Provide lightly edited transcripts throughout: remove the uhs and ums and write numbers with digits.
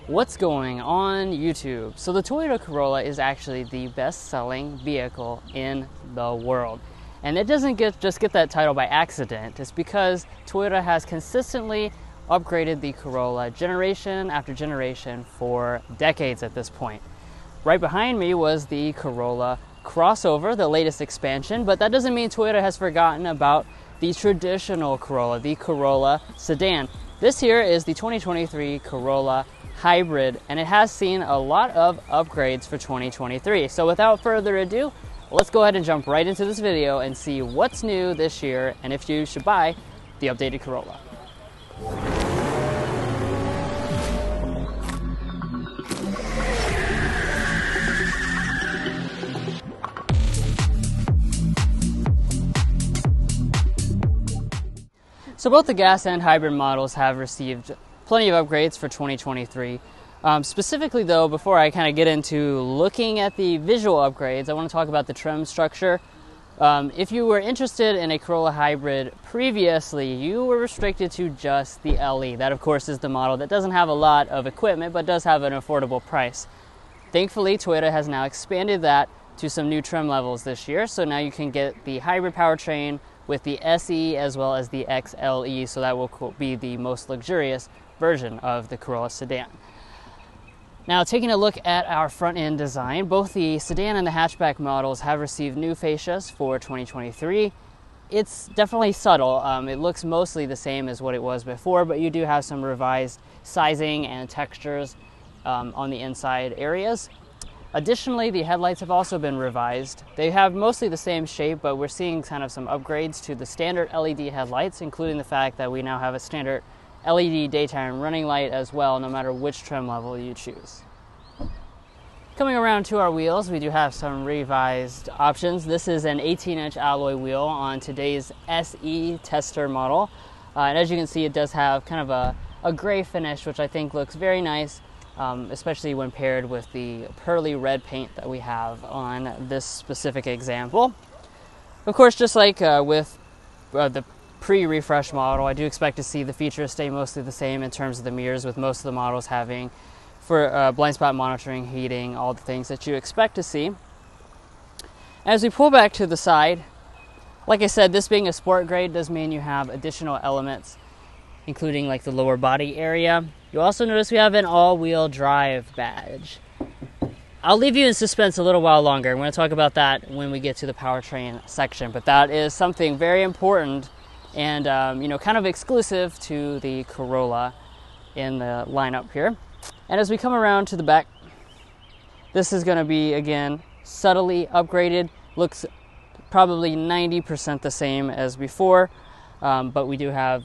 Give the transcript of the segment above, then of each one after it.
What's going on YouTube? So the Toyota Corolla is actually the best-selling vehicle in the world. And it doesn't just get that title by accident. It's because Toyota has consistently upgraded the Corolla generation after generation for decades at this point. Right behind me was the Corolla crossover, the latest expansion, but that doesn't mean Toyota has forgotten about the traditional Corolla, the Corolla Sedan. This here is the 2023 Corolla Hybrid, and it has seen a lot of upgrades for 2023. So without further ado, let's go ahead and jump right into this video and see what's new this year and if you should buy the updated Corolla. So both the gas and hybrid models have received plenty of upgrades for 2023. Specifically though, before I kind of get into looking at the visual upgrades, I want to talk about the trim structure. If you were interested in a Corolla Hybrid previously, you were restricted to just the LE. That of course is the model that doesn't have a lot of equipment but does have an affordable price. Thankfully, Toyota has now expanded that to some new trim levels this year, so now you can get the hybrid powertrain with the SE as well as the XLE, so that will be the most luxurious version of the Corolla Sedan. Now, taking a look at our front end design, both the sedan and the hatchback models have received new fascias for 2023. It's definitely subtle. It looks mostly the same as what it was before, but you do have some revised sizing and textures on the inside areas. Additionally, the headlights have also been revised. They have mostly the same shape, but we're seeing kind of some upgrades to the standard LED headlights, including the fact that we now have a standard LED daytime running light as well, no matter which trim level you choose. Coming around to our wheels, we do have some revised options. This is an 18-inch alloy wheel on today's SE tester model. And as you can see, it does have kind of a gray finish, which I think looks very nice, especially when paired with the pearly red paint that we have on this specific example. Of course, just like with the pre-refresh model, I do expect to see the features stay mostly the same in terms of the mirrors, with most of the models having for blind spot monitoring, heating, all the things that you expect to see. As we pull back to the side, like I said, this being a sport grade does mean you have additional elements, including like the lower body area. You'll also notice we have an all-wheel drive badge. I'll leave you in suspense a little while longer. I'm going to talk about that when we get to the powertrain section, but that is something very important and kind of exclusive to the Corolla in the lineup here. And as we come around to the back, this is going to be, again, subtly upgraded. Looks probably 90% the same as before, but we do have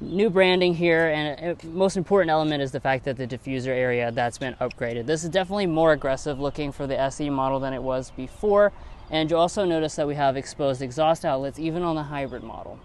new branding here, and a most important element is the fact that the diffuser area, that's been upgraded. This is definitely more aggressive looking for the SE model than it was before, and you'll also notice that we have exposed exhaust outlets even on the hybrid model.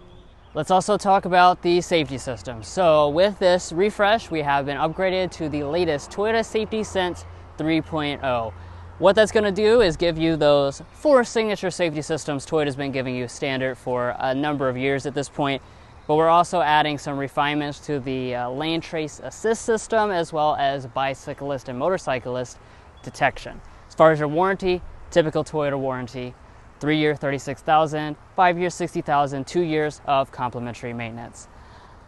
Let's also talk about the safety system. So with this refresh, we have been upgraded to the latest Toyota Safety Sense 3.0. What that's going to do is give you those 4 signature safety systems Toyota's been giving you standard for a number of years at this point. But we're also adding some refinements to the lane trace assist system, as well as bicyclist and motorcyclist detection. As far as your warranty, typical Toyota warranty, 3-year 36,000, 5-year 60,000, 2 years of complimentary maintenance.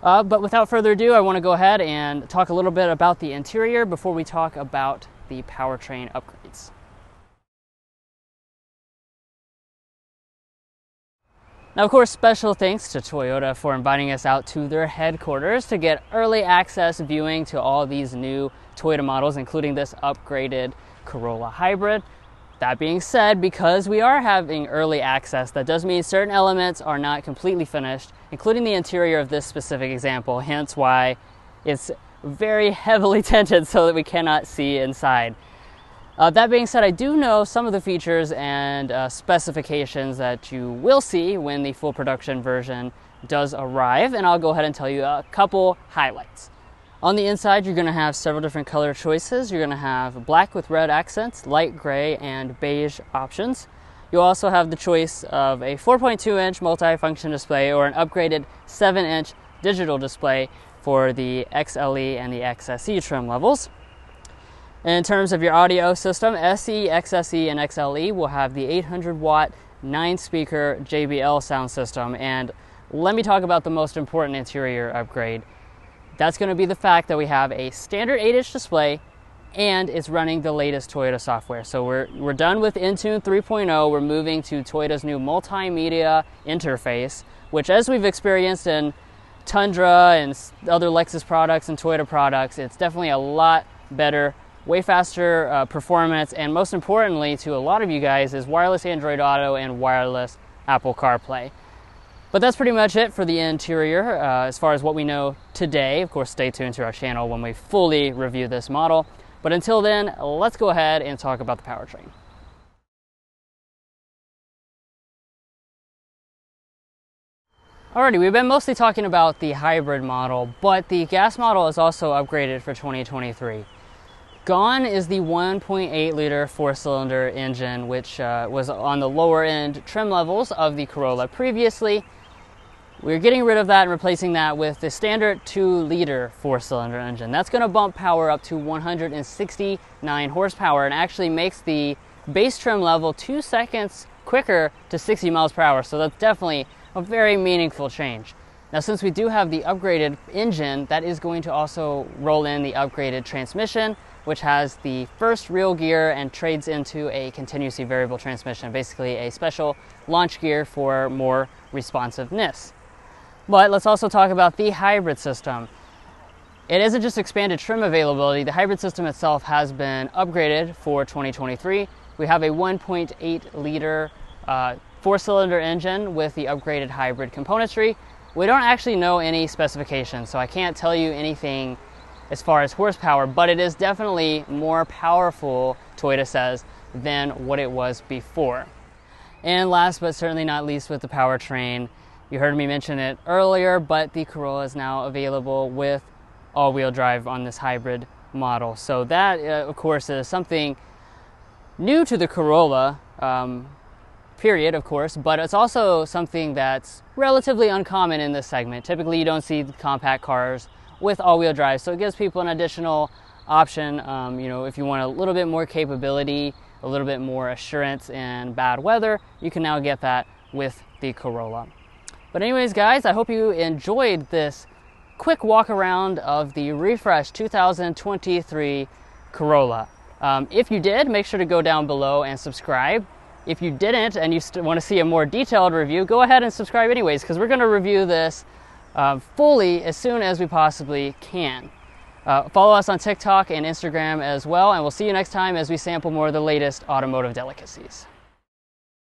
But without further ado, I want to go ahead and talk a little bit about the interior before we talk about the powertrain upgrades. Now, of course, special thanks to Toyota for inviting us out to their headquarters to get early access viewing to all these new Toyota models, including this upgraded Corolla Hybrid. That being said, because we are having early access, that does mean certain elements are not completely finished, including the interior of this specific example, hence why it's very heavily tinted so that we cannot see inside. That being said, I do know some of the features and specifications that you will see when the full production version does arrive, and I'll go ahead and tell you a couple highlights. On the inside, you're going to have several different color choices. You're going to have black with red accents, light gray, and beige options. You'll also have the choice of a 4.2-inch multi-function display or an upgraded 7-inch digital display for the XLE and the XSE trim levels. In terms of your audio system, SE, XSE, and XLE will have the 800 watt 9-speaker JBL sound system. And let me talk about the most important interior upgrade. That's going to be the fact that we have a standard 8-inch display and it's running the latest Toyota software. So we're done with Intune 3.0. We're moving to Toyota's new multimedia interface, which, as we've experienced in Tundra and other Lexus products and Toyota products, it's definitely a lot better, way faster performance, and most importantly to a lot of you guys is wireless Android Auto and wireless Apple CarPlay. But that's pretty much it for the interior as far as what we know today. Of course, stay tuned to our channel when we fully review this model. But until then, let's go ahead and talk about the powertrain. Alrighty, we've been mostly talking about the hybrid model, but the gas model is also upgraded for 2023. Gone is the 1.8 liter 4-cylinder engine, which was on the lower end trim levels of the Corolla previously. We're getting rid of that and replacing that with the standard 2-liter 4-cylinder engine. That's going to bump power up to 169 horsepower and actually makes the base trim level 2 seconds quicker to 60 miles per hour. So that's definitely a very meaningful change. Now, since we do have the upgraded engine, that is going to also roll in the upgraded transmission, which has the first real gear and trades into a continuously variable transmission, basically a special launch gear for more responsiveness. But let's also talk about the hybrid system. It isn't just expanded trim availability. The hybrid system itself has been upgraded for 2023. We have a 1.8 liter 4-cylinder engine with the upgraded hybrid componentry. We don't actually know any specifications, so I can't tell you anything as far as horsepower, but it is definitely more powerful, Toyota says, than what it was before. And last but certainly not least with the powertrain, you heard me mention it earlier, but the Corolla is now available with all-wheel drive on this hybrid model. So that, of course, is something new to the Corolla, period, of course, but it's also something that's relatively uncommon in this segment. Typically, you don't see compact cars with all-wheel drive, so it gives people an additional option. If you want a little bit more capability, a little bit more assurance in bad weather, you can now get that with the Corolla. But anyways, guys, I hope you enjoyed this quick walk around of the refreshed 2023 Corolla. If you did, make sure to go down below and subscribe. If you didn't and you want to see a more detailed review, go ahead and subscribe anyways, because we're going to review this fully as soon as we possibly can. Follow us on TikTok and Instagram as well, and we'll see you next time as we sample more of the latest automotive delicacies.